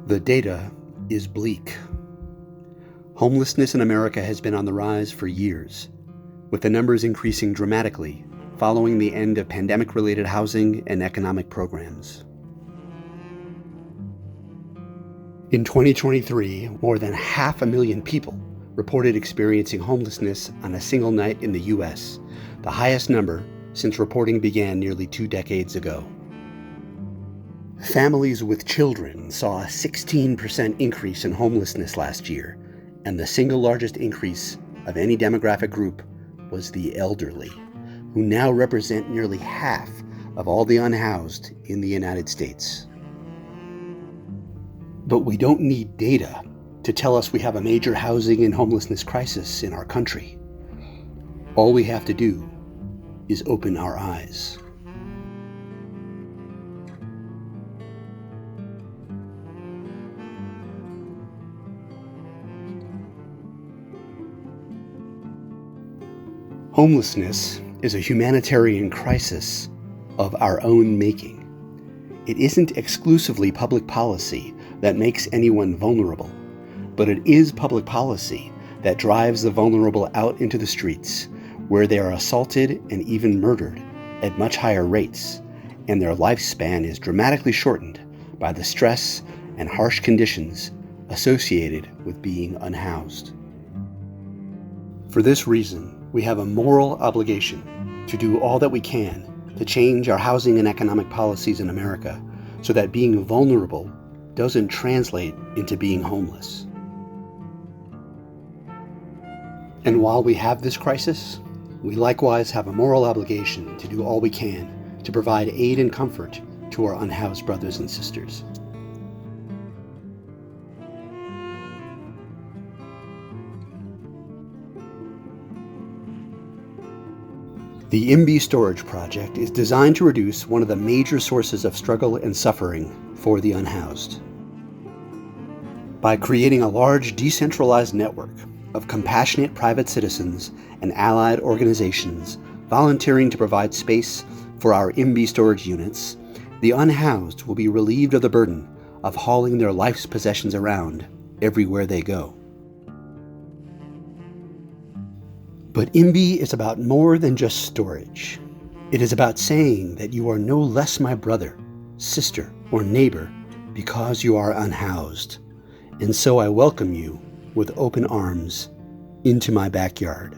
The data is bleak. Homelessness in America has been on the rise for years, with the numbers increasing dramatically following the end of pandemic-related housing and economic programs. In 2023, more than 500,000 people reported experiencing homelessness on a single night in the U.S., the highest number since reporting began nearly 2 decades ago. Families with children saw a 16% increase in homelessness last year, and the single largest increase of any demographic group was the elderly, who now represent nearly half of all the unhoused in the United States. But we don't need data to tell us we have a major housing and homelessness crisis in our country. All we have to do is open our eyes. Homelessness is a humanitarian crisis of our own making. It isn't exclusively public policy that makes anyone vulnerable, but it is public policy that drives the vulnerable out into the streets, where they are assaulted and even murdered at much higher rates, and their lifespan is dramatically shortened by the stress and harsh conditions associated with being unhoused. For this reason, we have a moral obligation to do all that we can to change our housing and economic policies in America so that being vulnerable doesn't translate into being homeless. And while we have this crisis, we likewise have a moral obligation to do all we can to provide aid and comfort to our unhoused brothers and sisters. The iMBY storage project is designed to reduce one of the major sources of struggle and suffering for the unhoused. By creating a large decentralized network of compassionate private citizens and allied organizations volunteering to provide space for our iMBY storage units, the unhoused will be relieved of the burden of hauling their life's possessions around everywhere they go. But iMBY is about more than just storage. It is about saying that you are no less my brother, sister, or neighbor because you are unhoused. And so I welcome you with open arms into my backyard.